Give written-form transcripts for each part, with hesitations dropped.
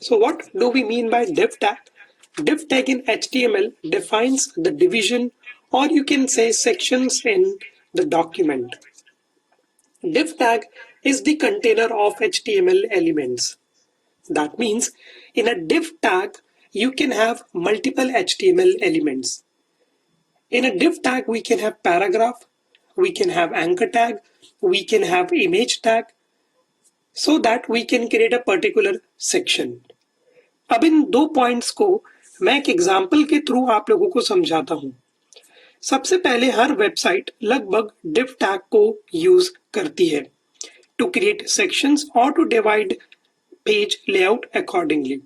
So what do we mean by div tag? Div tag in HTML defines the division, or you can say sections in the document. Div tag is the container of HTML elements. That means in a div tag, you can have multiple HTML elements. In a div tag, we can have paragraph, we can have anchor tag, we can have image tag, so that we can create a particular section. अब इन दो points को मैं एक example के through आप लोगों को समझाता हूं। सबसे पहले हर वेबसाइट लगभग div tag को यूज करती है टू क्रिएट सेक्शंस और to divide page layout accordingly.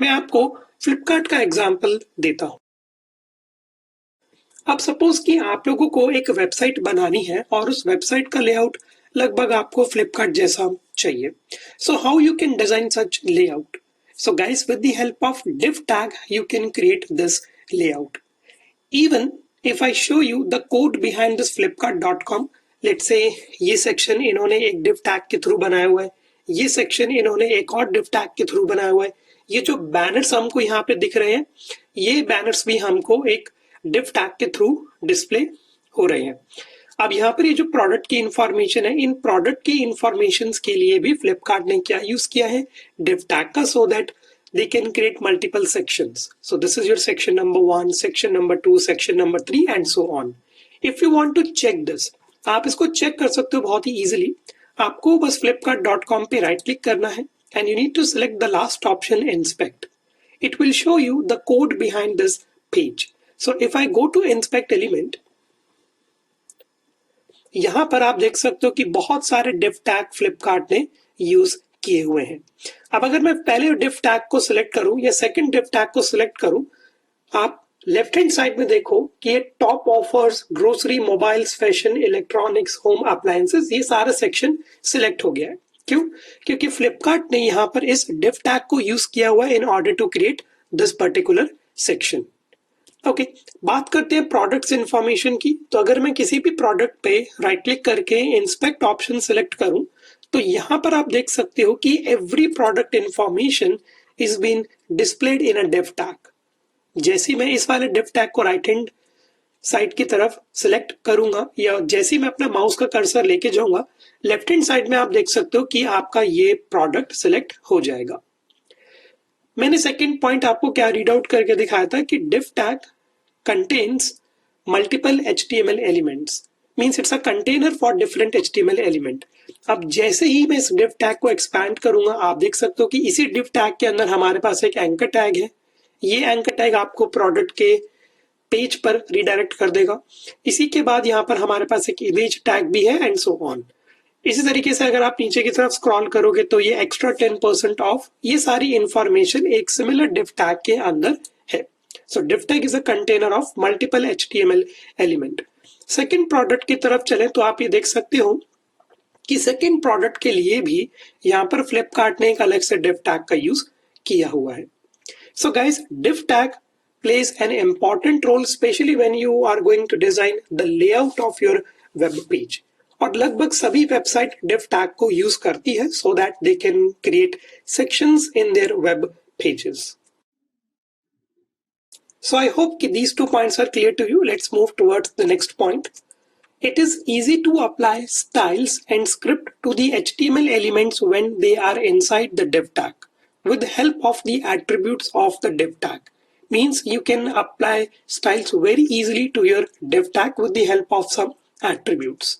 मैं आपको फ्लिपकार्ट का एग्जाम्पल देता हूं। अब सपोज कि आप लोगों को एक वेबसाइट बनानी है और उस वेबसाइट का लेआउट लगभग आपको फ्लिपकार्ट जैसा चाहिए। So how you can design such layout? So guys, with the help of div tag, you can create this layout. Even if I show you the code behind this flipkart.com, let's say ये section इन्होंने एक div tag के through बनाया हुआ है, ये section इन्होंने एक और div tag के थ्रू बनाया हुआ है, ये जो banners हमको यहाँ पे दिख रहे हैं, ये banners भी हमको एक div tag के थ्रू डिस्प्ले हो रहे हैं। अब यहाँ पर ये जो प्रोडक्ट की इंफॉर्मेशन है, इन प्रोडक्ट की इंफॉर्मेशन के लिए भी फ्लिपकार्ट ने क्या यूज किया है? div tag का, so that they can create multiple sections. So this is your section number 1, section number 2, section number 3 and so on. If you want to check this, आप इसको चेक कर सकते हो बहुत ही easily. आपको बस flipkart.com पे राइट क्लिक करना है and you need to select the last option, inspect. It will show you the code behind this page. So if I go to inspect element, यहां पर आप देख सकते हो कि बहुत सारे div tag फ्लिपकार्ट ने यूज किए हुए हैं। अब अगर मैं पहले div tag को सिलेक्ट करूं या सेकंड div tag को सिलेक्ट करूं, आप लेफ्ट हैंड साइड में देखो कि ये top offers, grocery, mobiles, fashion, electronics, home appliances, ये सारा सेक्शन सिलेक्ट हो गया है। क्यों? क्योंकि फ्लिपकार्ट ने यहाँ पर इस div tag को यूज किया हुआ है in order to create this particular section. Okay, बात करते हैं प्रोडक्ट्स इंफॉर्मेशन की। तो अगर मैं किसी भी प्रोडक्ट पे राइट क्लिक करके इंस्पेक्ट ऑप्शन सिलेक्ट करूं, तो यहां पर आप देख सकते हो कि every product information is been displayed in a div tag। जैसे मैं इस वाले div tag को राइट हैंड साइड की तरफ सिलेक्ट करूंगा या जैसे मैं अपना माउस का कर्सर लेके जाऊंगा, लेफ्ट हैंड साइड में आप देख सकते हो कि आपका ये प्रोडक्ट सिलेक्ट हो जाएगा। मैंने सेकंड पॉइंट आपको क्या रीड आउट करके दिखाया था कि div tag contains multiple HTML elements, means it's a container for different HTML element। अब जैसे ही मैं इस div tag को एक्सपैंड करूंगा, आप देख सकते हो कि इसी div tag के अंदर हमारे पास एक एंकर टैग है। ये एंकर टैग आपको प्रोडक्ट के पेज पर रिडायरेक्ट कर देगा। इसी के बाद यहाँ पर हमारे पास एक इमेज टैग भी है एंड सो ऑन। इसी तरीके से अगर आप नीचे की तरफ स्क्रॉल करोगे तो ये एक्स्ट्रा 10% ऑफ, ये सारी इंफॉर्मेशन एक सिमिलर div tag के अंदर है। So div tag is a container of multiple HTML element. Second product की तरफ चले तो आप ये देख सकते हो कि सेकेंड प्रोडक्ट के लिए भी यहाँ पर फ्लिपकार्ट ने एक अलग से div tag का यूज किया हुआ है। So guys, div tag plays an important role, especially when you are going to design the layout of your web page. और लगभग सभी वेबसाइट div tag को यूज करती है so that they can create sections in their web pages. So I hope these 2 points are clear to you. Let's move towards the next point. It is easy to apply styles and script to the HTML elements when they are inside the div tag with the help of the attributes of the div tag. Means you can apply styles very easily to your div tag with the help of some attributes.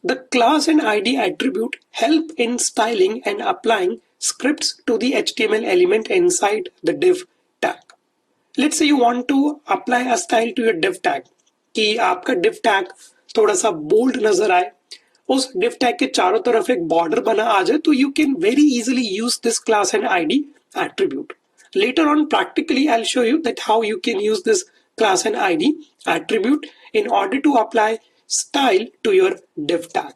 The class and ID attribute help in styling and applying scripts to the HTML element inside the div tag. Let's say you want to apply a style to your div tag कि आपका div tag थोड़ा सा bold नजर आए, उस div tag के चारों तरफ एक border बना आ जाए, तो you can very easily use this class and ID attribute. Later on practically I'll show you that how you can use this class and ID attribute in order to apply style to your div tag.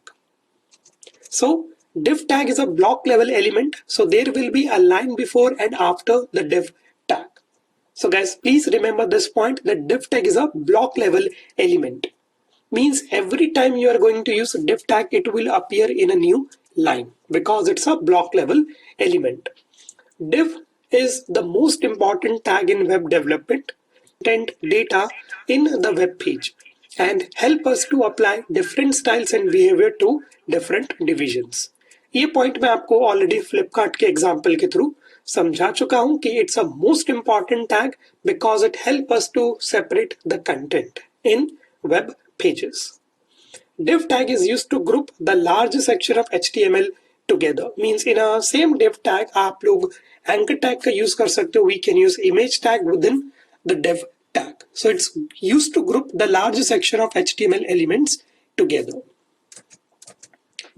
So div tag is a block level element, so there will be a line before and after the div tag. So guys, please remember this point, that div tag is a block level element. Means every time you are going to use div tag, it will appear in a new line because it's a block level element. Div is the most important tag in web development, content data in the web page, and help us to apply different styles and behavior to different divisions. ये point मैं आपको already Flipkart के example के through समझा चुका हूं कि it's a most important tag because it help us to separate the content in web pages. Div tag is used to group the large section of HTML together. Means in a same div tag आप लोग anchor tag का use कर सकते हो. We can use image tag within the div tag. So it's used to group the large section of HTML elements together.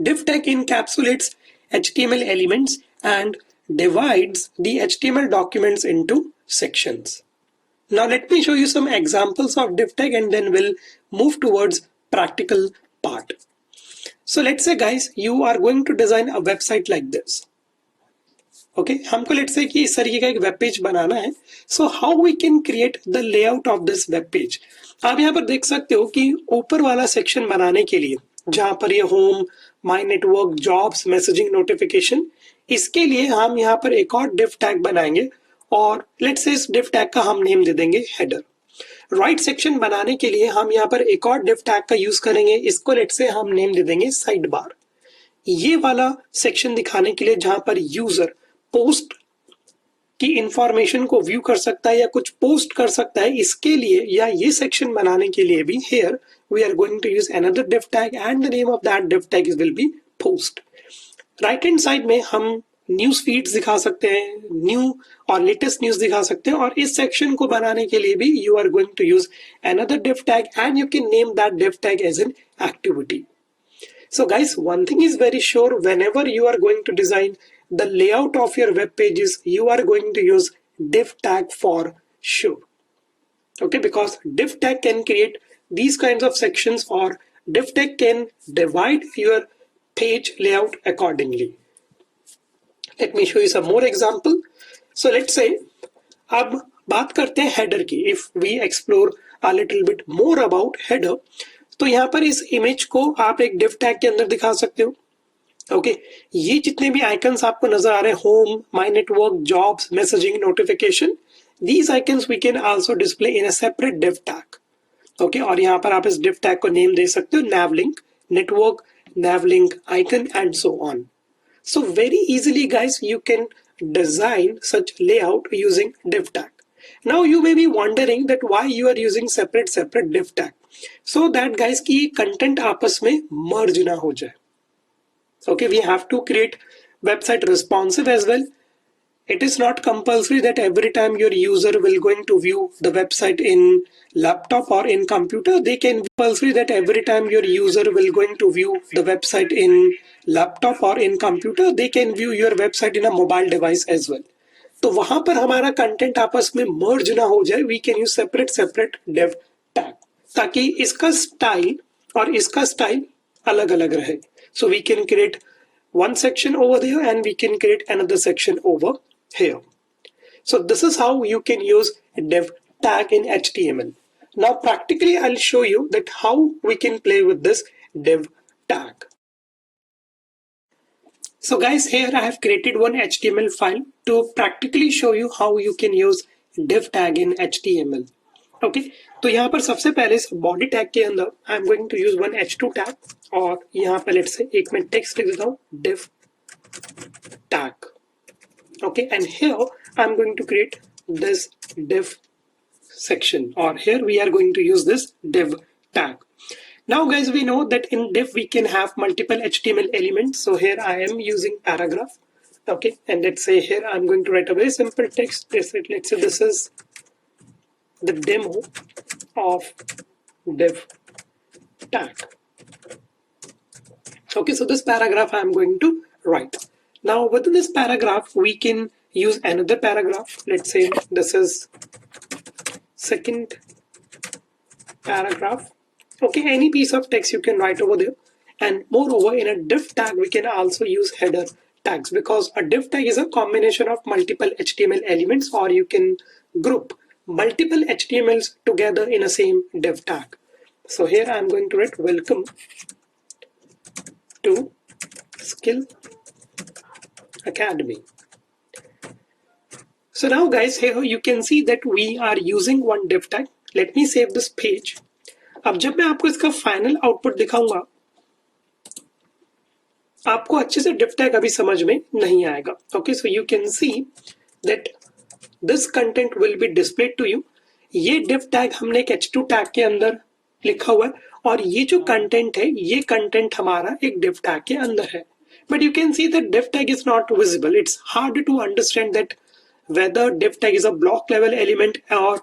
Div tag encapsulates HTML elements and divides the HTML documents into sections. Now let me show you some examples of div tag and then we'll move towards practical part. So let's say guys, you are going to design a website like this. Okay, हमको let's say कि इस तरीके का एक web page बनाना है. So how we can create the layout of this web page? आप यहाँ पर देख सकते हो कि ऊपर वाला सेक्शन बनाने के लिए जहाँ पर ये home, my network, jobs, messaging, notification, इसके लिए हम यहाँ पर एक और div tag बनाएंगे और लेट्स से इस div tag का हम नेम दे देंगे हेडर. राइट सेक्शन बनाने के लिए हम यहाँ पर एक और div tag का यूज करेंगे. इसको लेट्स से हम नेम दे देंगे साइड बार. ये वाला सेक्शन दिखाने के लिए जहां पर यूजर पोस्ट की इंफॉर्मेशन को व्यू कर सकता है या कुछ पोस्ट कर सकता है, इसके लिए या ये सेक्शन बनाने के लिए भी here we are going to use another div tag and the name of that div tag will be post. Right hand side में हम न्यूज फीड्स दिखा सकते हैं, न्यू और लेटेस्ट न्यूज दिखा सकते हैं, और इस सेक्शन को बनाने के लिए भी you are going to use another div tag and you can name that div tag as an activity. So guys, one thing is very sure, whenever you are going to design the layout of your web pages, you are going to use div tag for sure. Okay, because div tag can create these kinds of sections or div tag can divide your page layout accordingly. Let me show you some more example. So let's say, अब बात करते हैं header की. If we explore a little bit more about header, तो यहाँ पर इस image को आप एक div tag के अंदर दिखा सकते हो. ओके, ये जितने भी आइकन्स आपको नजर आ रहे हैं, home, my network, jobs, messaging, notification, these icons we can also display in a separate div tag. Okay, और यहाँ पर आप इस div tag को नेम दे सकते हो navlink, network, navlink, icon and so on. So very easily guys, you can design such layout using div tag. Now you may be wondering that why you are using separate div tag. So that guys की content आपस में merge ना हो जाए. Okay, we have to create website responsive as well. It is not compulsory that every time your user will going to view the website in laptop or in computer, they can compulsory that every time your user will going to view the website in laptop or in computer, they can view your website in a mobile device as well. तो वहां पर हमारा content आपस में मर्ज ना हो जाए, we can use separate div tag, ताकि इसका स्टाइल और इसका स्टाइल अलग अलग रहे. So we can create one section over there and we can create another section over here. So this is how you can use div tag in HTML. Now practically I'll show you that how we can play with this div tag. So guys, here I have created one HTML file to practically show you how you can use div tag in HTML. Okay, तो यहाँ पर सबसे पहले इस body tag के अंदर I am going to use one h2 tag और यहाँ पर लेट्स से एक मैं टेक्स्ट लिख देता हूँ div tag. Okay, and here I am going to create this div section or here we are going to use this div tag. Now guys, we know that in div we can have multiple HTML elements. So here I am using paragraph. Okay, and let's say here I'm going to write a very simple text. Let's say this is the demo of div tag. Okay, so this paragraph I am going to write. Now within this paragraph we can use another paragraph. Let's say this is second paragraph. Okay, any piece of text you can write over there. And moreover, in a div tag we can also use header tags, because a div tag is a combination of multiple HTML elements, or you can group multiple HTMLs together in a same div tag. So here I am going to write welcome to Skill Academy. So now guys, here you can see that we are using one div tag. Let me save this page. अब जब मैं आपको इसका final output दिखाऊंगा, आपको अच्छे से div tag अभी समझ में नहीं आएगा. Okay, so you can see that this content will be displayed to you. ये div tag हमने एक h2 tag के अंदर लिखा हुआ है और ये जो कंटेंट है ये कंटेंट हमारा एक div tag के अंदर है. But you can see that div tag is not visible. It's hard to understand that whether div tag is a block level element और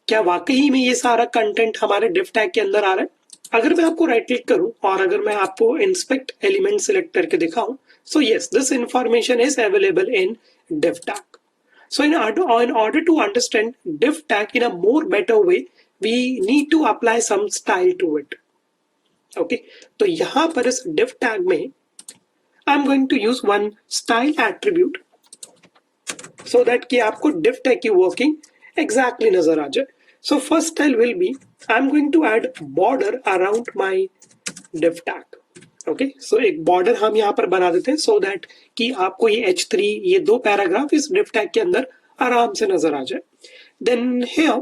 क्या वाकई में ये सारा कंटेंट हमारे div tag के अंदर आ रहा है. अगर मैं आपको राइट क्लिक करूं और अगर मैं आपको इंस्पेक्ट एलिमेंट सिलेक्ट करके दिखाऊं, so yes, this information is available in div tag. So in order to understand div tag in a more better way, we need to apply some style to it. Okay, तो यहाँ पर इस div tag में I'm going to use one style attribute so that कि आपको div tag की working exactly नजर आ जाए. So first style will be I'm going to add border around my div tag. Okay, so एक border हम यहाँ पर बना देते हैं so that कि आपको ये h3 ये दो पैराग्राफ इस div tag के अंदर आराम से नजर आ जाए. Then here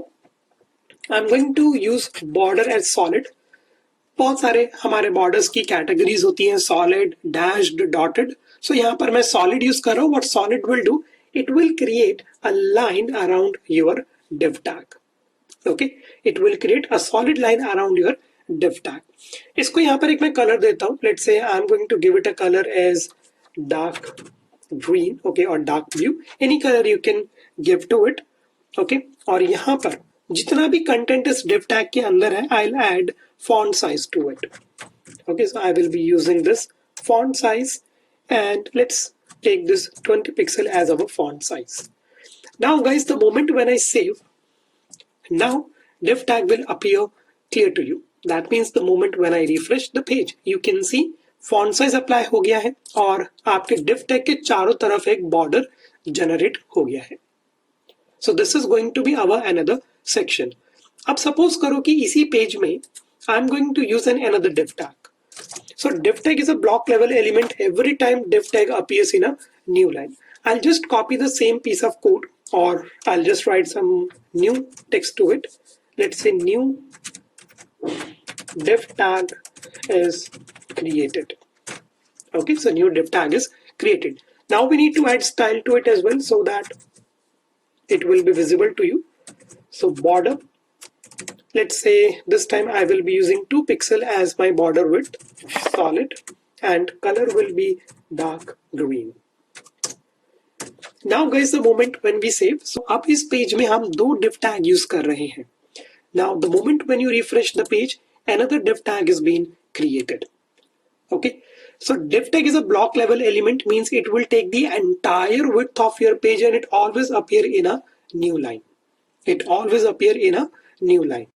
I'm going to use border as solid. बहुत सारे हमारे बॉर्डर्स की कैटेगरीज होती हैं, सॉलिड, डैश्ड, डॉटेड. सो यहाँ पर मैं सॉलिड यूज कर रहा हूँ. What solid will do, it will create a line around your div tag. Okay, it will create a solid line around your div tag. इसको यहाँ पर एक मैं कलर देता हूँ. Let's say I am going to give it a colour as dark green, okay, और dark blue. Any colour you can give to it. Okay, और यहाँ पर जितना भी कंटेंट इस div tag के अंदर है, I will add font size to it. Okay, so I will be using this font size and let's take this 20 pixel as our font size. Now guys, the moment when I save, now div tag will appear clear to you. That means the moment when I refresh the page, you can see font size apply हो गया है और आपके div tag के चारों तरफ एक border generate हो गया है. So this is going to be our another section. अब suppose करो कि इसी पेज में I'm going to use another div tag. So div tag is a block level element. Every time div tag appears in a new line, I'll just copy the same piece of code or I'll just write some new text to it. Let's say new div tag is created. Okay, so new div tag is created. Now we need to add style to it as well so that it will be visible to you. So border, let's say this time I will be using 2 pixel as my border width, solid, and color will be dark green. Now guys, the moment when we save, so अब इस page में हम दो div tag use कर रहे हैं. Now the moment when you refresh the page, another div tag is being created. Okay, so div tag is a block level element, means it will take the entire width of your page and it always appear in a new line. It always appear in a new line.